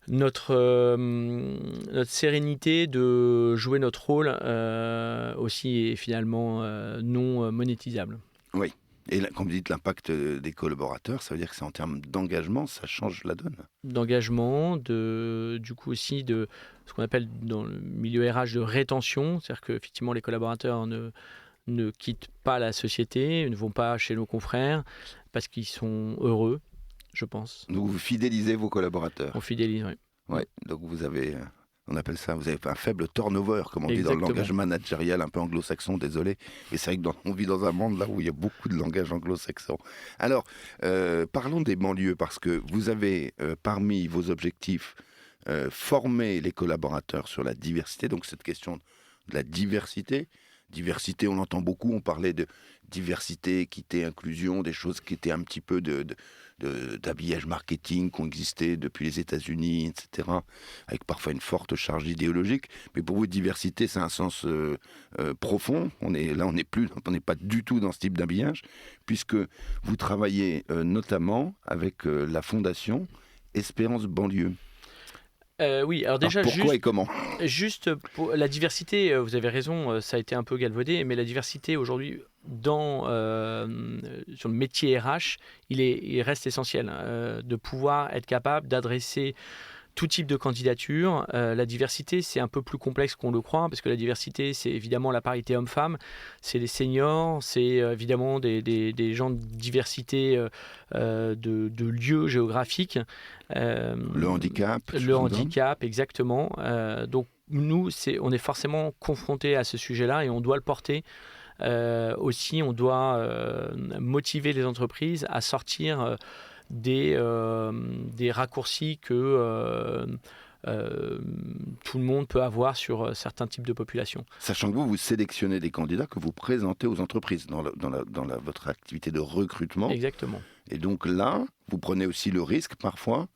notre sérénité de jouer notre rôle aussi est finalement non monétisable. Oui. Et là, comme vous dites, l'impact des collaborateurs, ça veut dire que c'est en termes d'engagement, ça change la donne. D'engagement, du coup aussi de ce qu'on appelle dans le milieu RH de rétention, c'est-à-dire qu'effectivement les collaborateurs ne quittent pas la société, ne vont pas chez nos confrères parce qu'ils sont heureux, je pense. Donc vous fidélisez vos collaborateurs. On fidélise, oui. Ouais, donc vous avez... On appelle ça, vous avez un faible turnover, comme on dit dans le langage managérial un peu anglo-saxon, désolé. Mais c'est vrai qu'on vit dans un monde là où il y a beaucoup de langage anglo-saxon. Alors, parlons des banlieues, parce que vous avez, parmi vos objectifs, formé les collaborateurs sur la diversité. Donc cette question de la diversité. Diversité, on l'entend beaucoup, on parlait de diversité, équité, inclusion, des choses qui étaient un petit peu d'habillage marketing qui ont existé depuis les États-Unis, etc., avec parfois une forte charge idéologique. Mais pour vous, diversité, c'est un sens profond. On n'est pas du tout dans ce type d'habillage, puisque vous travaillez notamment avec la fondation Espérance Banlieue. Oui, alors déjà, pourquoi et comment ? Juste pour la diversité, vous avez raison, ça a été un peu galvaudé, mais la diversité aujourd'hui sur le métier RH, il reste essentiel de pouvoir être capable d'adresser tout type de candidature. La diversité, c'est un peu plus complexe qu'on le croit, parce que la diversité, c'est évidemment la parité homme-femme, c'est les seniors, c'est évidemment des gens de diversité de lieux géographiques. Le handicap. Le handicap, exactement. Donc nous, on est forcément confrontés à ce sujet-là et on doit le porter. Aussi, on doit motiver les entreprises à sortir des raccourcis que tout le monde peut avoir sur certains types de populations. Sachant que vous sélectionnez des candidats que vous présentez aux entreprises dans votre activité de recrutement. Exactement. Et donc là, vous prenez aussi le risque parfois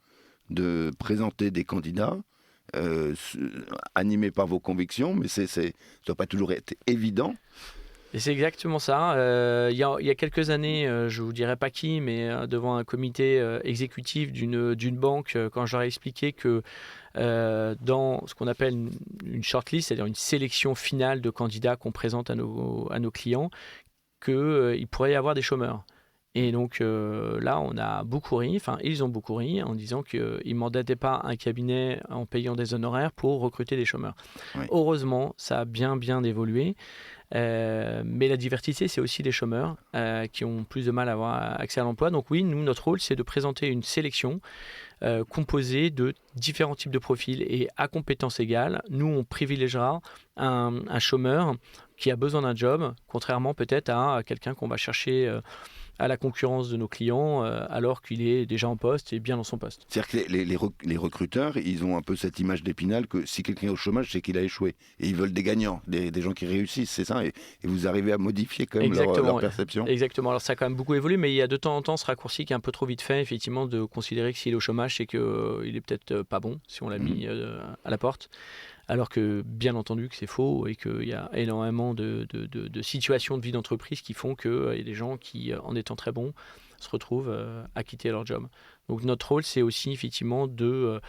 de présenter des candidats animés par vos convictions, mais ça ne doit pas toujours être évident. Et c'est exactement ça. Il y a quelques années, je ne vous dirai pas qui, mais devant un comité exécutif d'une banque, quand je leur ai expliqué que dans ce qu'on appelle une shortlist, c'est-à-dire une sélection finale de candidats qu'on présente à nos clients, qu'il pourrait y avoir des chômeurs. Et donc là, on a beaucoup ri, ils ont beaucoup ri en disant qu'ils ne mandataient pas un cabinet en payant des honoraires pour recruter des chômeurs. Oui. Heureusement, ça a bien évolué. Mais la diversité, c'est aussi les chômeurs qui ont plus de mal à avoir accès à l'emploi. Donc oui, nous, notre rôle, c'est de présenter une sélection composée de différents types de profils. Et à compétences égales, nous, on privilégiera un chômeur qui a besoin d'un job, contrairement peut-être à quelqu'un qu'on va chercher à la concurrence de nos clients alors qu'il est déjà en poste et bien dans son poste. C'est-à-dire que les recruteurs, ils ont un peu cette image d'Épinal que si quelqu'un est au chômage, c'est qu'il a échoué. Et ils veulent des gagnants, des gens qui réussissent, c'est ça. Et vous arrivez à modifier quand même leur perception. Exactement. Alors ça a quand même beaucoup évolué, mais il y a de temps en temps ce raccourci qui est un peu trop vite fait, effectivement, de considérer que s'il est au chômage, c'est qu'il est peut-être pas bon si on l'a mis à la porte. Alors que, bien entendu, que c'est faux et qu'il y a énormément de situations de vie d'entreprise qui font qu'il y a des gens qui, en étant très bons, se retrouvent à quitter leur job. Donc notre rôle, c'est aussi effectivement de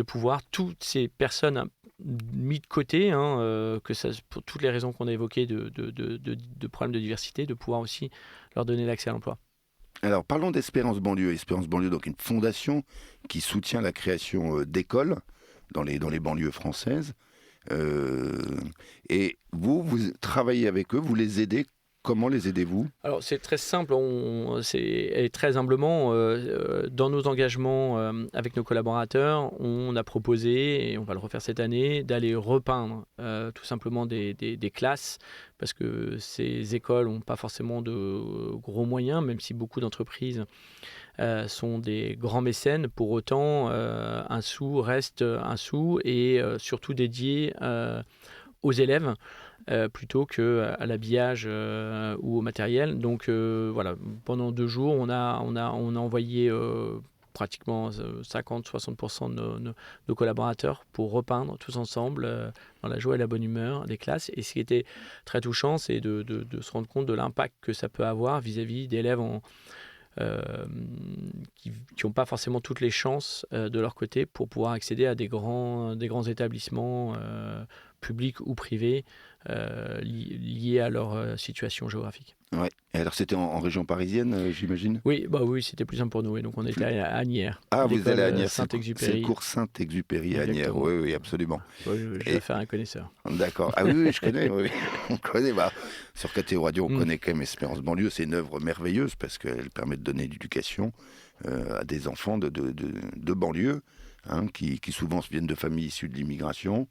pouvoir, toutes ces personnes mises de côté, que ça, pour toutes les raisons qu'on a évoquées de problèmes de diversité, de pouvoir aussi leur donner l'accès à l'emploi. Alors parlons d'Espérance Banlieue. Espérance Banlieue, donc une fondation qui soutient la création d'écoles dans les banlieues françaises. Et vous travaillez avec eux, vous les aidez. Comment les aidez-vous ? Alors c'est très simple, et très humblement, dans nos engagements avec nos collaborateurs, on a proposé, et on va le refaire cette année, d'aller repeindre tout simplement des classes, parce que ces écoles n'ont pas forcément de gros moyens, même si beaucoup d'entreprises sont des grands mécènes. Pour autant, un sou reste un sou, et surtout dédié aux élèves, plutôt qu'à l'habillage ou au matériel. Donc voilà, pendant 2 jours, on a envoyé pratiquement 50-60% de nos collaborateurs pour repeindre tous ensemble dans la joie et la bonne humeur des classes. Et ce qui était très touchant, c'est de se rendre compte de l'impact que ça peut avoir vis-à-vis d'élèves qui n'ont pas forcément toutes les chances de leur côté pour pouvoir accéder à des grands établissements publics ou privés liés à leur situation géographique. Ouais. Et alors c'était en région parisienne, j'imagine ? Oui, c'était plus simple pour nous. Et donc on était à Agnières. Ah, vous allez à Agnières, Saint-Exupéry. c'est le cours Saint-Exupéry à Agnières. Oui, absolument. Oui, je vais faire un connaisseur. D'accord. Ah oui, je connais. Oui. On connaît. Sur KTO Radio, on connaît quand même Espérance Banlieue. C'est une œuvre merveilleuse parce qu'elle permet de donner l'éducation à des enfants de banlieue, qui souvent viennent de familles issues de l'immigration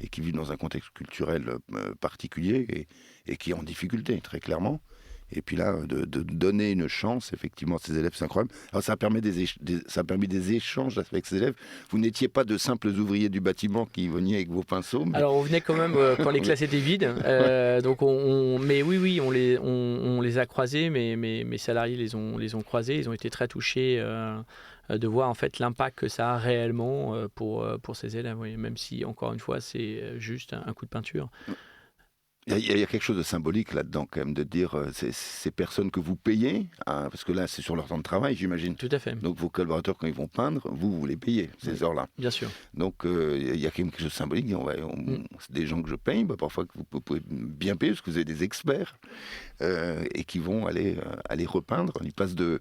et qui vivent dans un contexte culturel particulier et qui est en difficulté, très clairement. Et puis là, de donner une chance, effectivement, à ces élèves, c'est incroyable. Alors, ça a permis des échanges avec ces élèves. Vous n'étiez pas de simples ouvriers du bâtiment qui veniez avec vos pinceaux. Mais... Alors, on venait quand même quand les classes étaient vides. Donc, mais oui, on les a croisés. Mes salariés les ont croisés. Ils ont été très touchés de voir en fait l'impact que ça a réellement pour ces élèves. Oui. Même si, encore une fois, c'est juste un coup de peinture. Il y a quelque chose de symbolique là-dedans, quand même, de dire ces personnes que vous payez, parce que là, c'est sur leur temps de travail, j'imagine. Tout à fait. Donc, vos collaborateurs, quand ils vont peindre, vous les payez, ces heures-là. Bien sûr. Donc, il y a quand même quelque chose de symbolique. C'est des gens que je paye, parfois que vous pouvez bien payer, parce que vous avez des experts, et qui vont aller repeindre. Ils passent de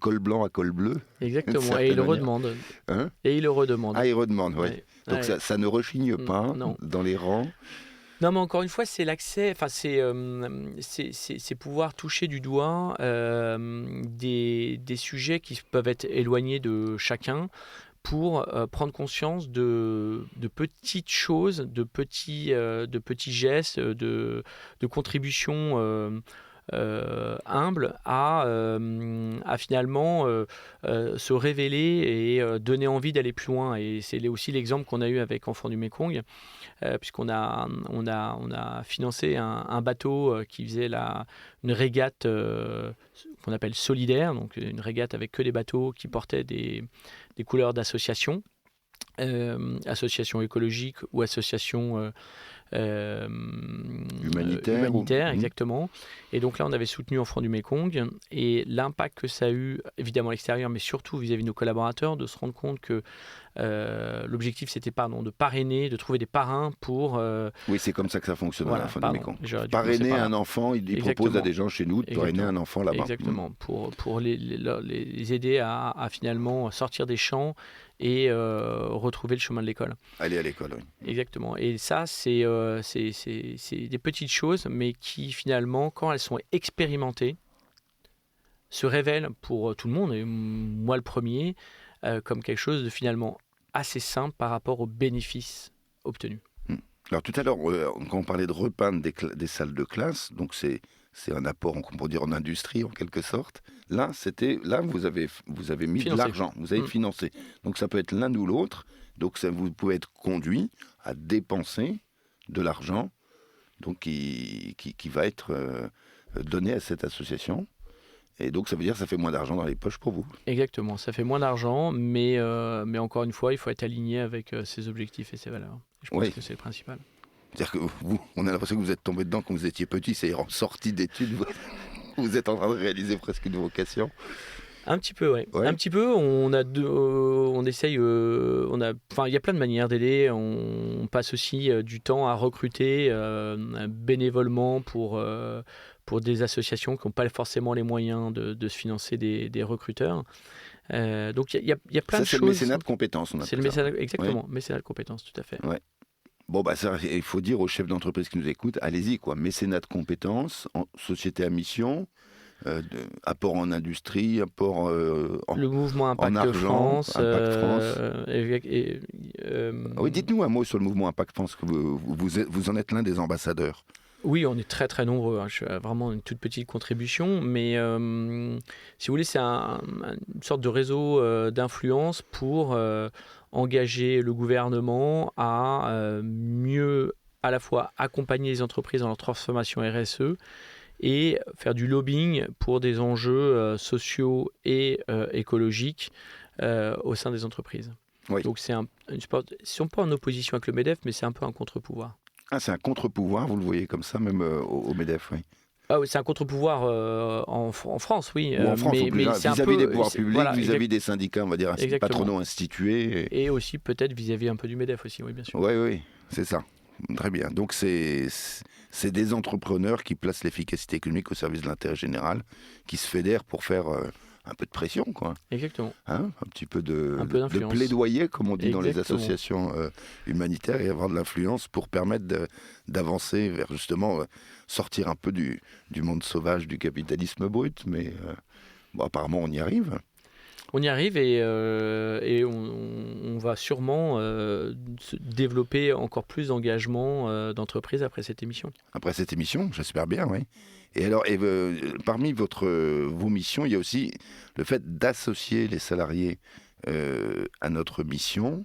col blanc à col bleu. Exactement, et ils le redemandent. Et ils le redemandent. Ah, ils redemandent, oui. Donc, ça ne rechigne pas dans les rangs. Non, mais encore une fois, c'est l'accès, c'est pouvoir toucher du doigt des sujets qui peuvent être éloignés de chacun pour prendre conscience de petites choses, de petits gestes, de contributions humble à finalement se révéler et donner envie d'aller plus loin. Et c'est aussi l'exemple qu'on a eu avec Enfants du Mékong, puisqu'on a financé un bateau qui faisait une régate qu'on appelle solidaire, donc une régate avec que des bateaux qui portaient des couleurs d'associations, associations écologiques ou associations humanitaires, exactement. Et donc là, on avait soutenu Enfants du Mékong, et l'impact que ça a eu, évidemment à l'extérieur, mais surtout vis-à-vis de nos collaborateurs, de se rendre compte que l'objectif, c'était de parrainer, de trouver des parrains pour... Oui, c'est comme ça que ça fonctionne à Enfants du Mékong. Parrainer un enfant, il propose à des gens chez nous de parrainer un enfant là-bas. Exactement, pour les aider à finalement sortir des champs et retrouver le chemin de l'école. Aller à l'école, oui. Exactement. Et ça, c'est des petites choses, mais qui finalement, quand elles sont expérimentées, se révèlent pour tout le monde, et moi le premier, comme quelque chose de finalement assez simple par rapport aux bénéfices obtenus. Alors tout à l'heure, quand on parlait de repeindre des salles de classe, donc c'est un apport, on pourrait dire, en industrie en quelque sorte. Là, vous avez mis financé. De l'argent, vous avez financé. Donc ça peut être l'un ou l'autre. Donc vous pouvez être conduit à dépenser de l'argent, donc qui va être donné à cette association. Et donc ça veut dire que ça fait moins d'argent dans les poches pour vous. Exactement, ça fait moins d'argent, mais encore une fois, il faut être aligné avec ses objectifs et ses valeurs. Je pense que c'est le principal. C'est-à-dire que on a l'impression que vous êtes tombé dedans quand vous étiez petit, c'est en sortie d'études, vous êtes en train de réaliser presque une vocation. Un petit peu, oui. Un petit peu, on essaye, il y a plein de manières d'aider. On passe aussi du temps à recruter bénévolement pour des associations qui n'ont pas forcément les moyens de se financer des recruteurs. Donc il y a plein de choses. C'est le mécénat de compétences. C'est le mécénat, exactement, mécénat de compétences, tout à fait. Ouais. Bon, ça, il faut dire aux chefs d'entreprise qui nous écoutent, allez-y, quoi. Mécénat de compétences, société à mission, apport en industrie, apport le mouvement Impact en argent, France. Oui, dites-nous un mot sur le mouvement Impact France, que vous en êtes l'un des ambassadeurs. Oui, on est très très nombreux. Je fais vraiment une toute petite contribution, mais si vous voulez, c'est une sorte de réseau d'influence pour engager le gouvernement à mieux à la fois accompagner les entreprises dans leur transformation RSE et faire du lobbying pour des enjeux sociaux et écologiques au sein des entreprises. Oui. Donc c'est ils sont pas en opposition avec le MEDEF, mais c'est un peu un contre-pouvoir. Ah, c'est un contre-pouvoir, vous le voyez comme ça, même au MEDEF, oui. Ah oui, c'est un contre-pouvoir en France, oui. Ou en France, mais c'est vis-à-vis des pouvoirs publics, vis-à-vis des syndicats, on va dire, patronaux institués. Et aussi peut-être vis-à-vis un peu du MEDEF aussi, oui, bien sûr. Oui, c'est ça. Très bien. Donc c'est des entrepreneurs qui placent l'efficacité économique au service de l'intérêt général, qui se fédèrent pour faire un peu de pression, quoi. Exactement. Un petit peu de plaidoyer, comme on dit dans les associations humanitaires, et avoir de l'influence pour permettre d'avancer vers justement sortir un peu du monde sauvage, du capitalisme brut. Mais apparemment, on y arrive. On y arrive et on va sûrement se développer encore plus d'engagement d'entreprise après cette émission. Après cette émission, j'espère bien, oui. Et alors, parmi vos missions, il y a aussi le fait d'associer les salariés à notre mission.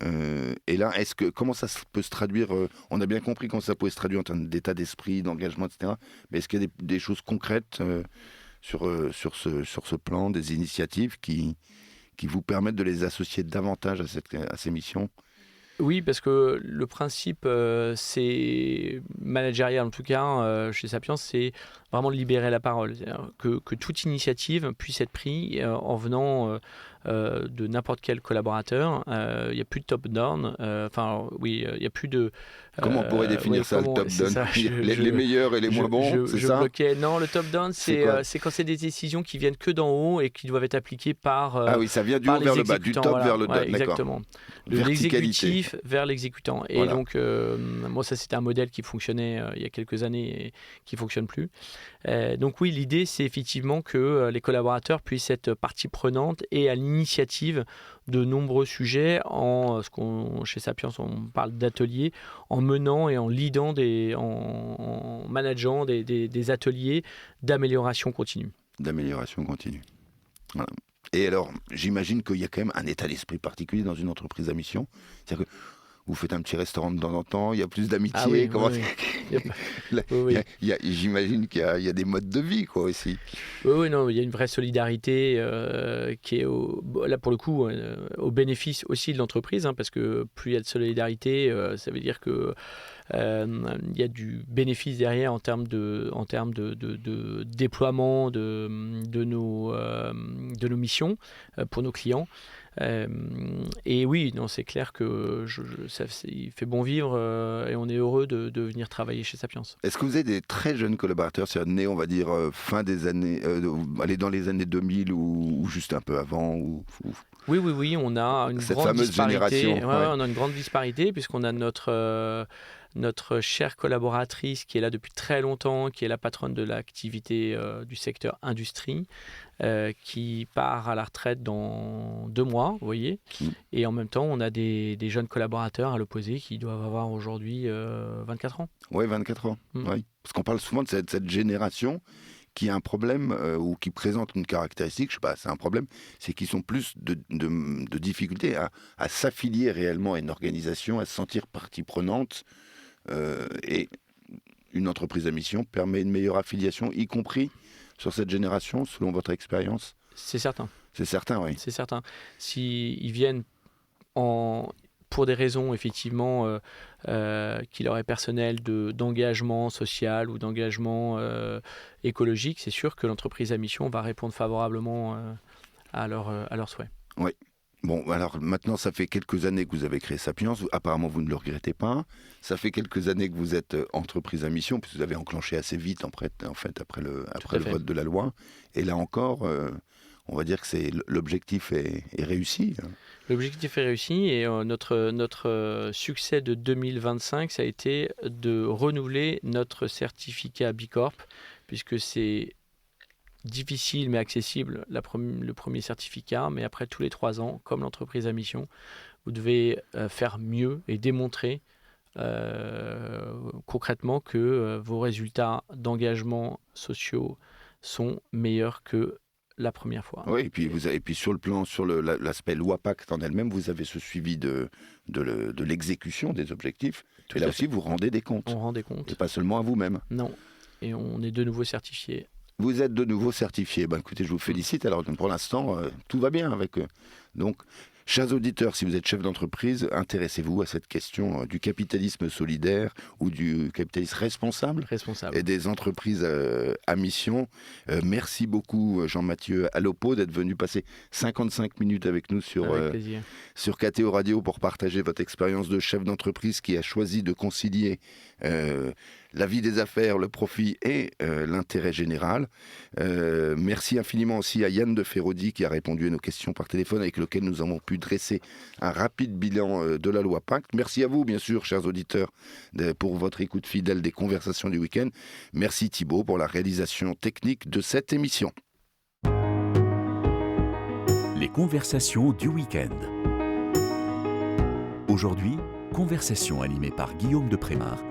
Et là, comment ça peut se traduire on a bien compris comment ça peut se traduire en termes d'état d'esprit, d'engagement, etc. Mais est-ce qu'il y a des choses concrètes sur ce plan, des initiatives qui vous permettent de les associer davantage à ces missions ? Oui, parce que le principe, c'est managérial en tout cas, chez Sapiens, c'est vraiment de libérer la parole. C'est-à-dire que toute initiative puisse être prise en venant de n'importe quel collaborateur. Il n'y a plus de top-down. Il n'y a plus de... Comment on pourrait définir ça, le top-down ? Les meilleurs et les moins bons, c'est ça ? Non, le top-down, c'est quand c'est des décisions qui viennent que d'en haut et qui doivent être appliquées par ah oui, ça vient du haut vers le bas, du top vers le bas, d'accord. Exactement. De l'exécutif vers l'exécutant. Et donc, moi, ça, c'était un modèle qui fonctionnait il y a quelques années et qui ne fonctionne plus. Donc oui, l'idée, c'est effectivement que les collaborateurs puissent être partie prenante et à l'initiative de nombreux sujets chez Sapiens, on parle d'ateliers, en menant et en leadant, en manageant des ateliers d'amélioration continue. D'amélioration continue. Voilà. Et alors, j'imagine qu'il y a quand même un état d'esprit particulier dans une entreprise à mission. C'est-à-dire que vous faites un petit restaurant de temps en temps, il y a plus d'amitié. Ah oui, comment oui. J'imagine qu'il y a des modes de vie, quoi, aussi. Oui, non, il y a une vraie solidarité qui est, là pour le coup, au bénéfice aussi de l'entreprise, parce que plus il y a de solidarité, ça veut dire que il y a du bénéfice derrière en termes de déploiement de nos missions pour nos clients. Et oui, non, c'est clair que il fait bon vivre et on est heureux de venir travailler chez Sapiens. Est-ce que vous avez des très jeunes collaborateurs, c'est-à-dire nés, on va dire, fin des années, dans les années 2000 ou juste un peu avant Oui, on a une cette grande fameuse disparité. génération. Ouais. On a une grande disparité puisqu'on a notre chère collaboratrice qui est là depuis très longtemps, qui est la patronne de l'activité du secteur industrie, qui part à la retraite dans 2 mois, vous voyez. Et en même temps, on a des jeunes collaborateurs à l'opposé qui doivent avoir aujourd'hui 24 ans. Oui, 24 ans. Oui. Parce qu'on parle souvent de cette génération qui a un problème ou qui présente une caractéristique, je sais pas, c'est un problème, c'est qu'ils sont plus de difficultés à s'affilier réellement à une organisation, à se sentir partie prenante. Et une entreprise à mission permet une meilleure affiliation, y compris sur cette génération, selon votre expérience? C'est certain. C'est certain, oui. C'est certain. S'ils viennent pour des raisons effectivement qui leur est personnel d'engagement social ou d'engagement écologique, c'est sûr que l'entreprise à mission va répondre favorablement à leurs souhaits. Oui. Bon, alors maintenant, ça fait quelques années que vous avez créé Sapiens. Apparemment, vous ne le regrettez pas. Ça fait quelques années que vous êtes entreprise à mission, puisque vous avez enclenché assez vite, en fait, après le vote de la loi. Et là encore, on va dire que l'objectif est réussi. L'objectif est réussi et notre succès de 2025, ça a été de renouveler notre certificat B Corp, puisque c'est difficile mais accessible, le premier certificat, mais après tous les 3 ans, comme l'entreprise à mission, vous devez faire mieux et démontrer concrètement que vos résultats d'engagement sociaux sont meilleurs que la première fois. Oui, et puis sur l'aspect loi Pacte en elle-même, vous avez ce suivi de l'exécution des objectifs. Et là aussi, vous rendez des comptes. On rend des comptes. Et pas seulement à vous-même. Non. Et on est de nouveau certifié. Vous êtes de nouveau certifié. Écoutez, je vous félicite. Alors, pour l'instant, tout va bien avec eux. Donc, chers auditeurs, si vous êtes chef d'entreprise, intéressez-vous à cette question du capitalisme solidaire ou du capitalisme responsable. Responsable. Et des entreprises à mission. Merci beaucoup, Jean-Mathieu Alopo, d'être venu passer 55 minutes avec nous sur KTO Radio pour partager votre expérience de chef d'entreprise qui a choisi de concilier la vie des affaires, le profit et l'intérêt général. Merci infiniment aussi à Yann de Ferrodi qui a répondu à nos questions par téléphone, avec lequel nous avons pu dresser un rapide bilan de la loi Pacte. Merci à vous, bien sûr, chers auditeurs, pour votre écoute fidèle des conversations du week-end. Merci Thibaut pour la réalisation technique de cette émission. Les conversations du week-end. Aujourd'hui, conversation animée par Guillaume de Prémard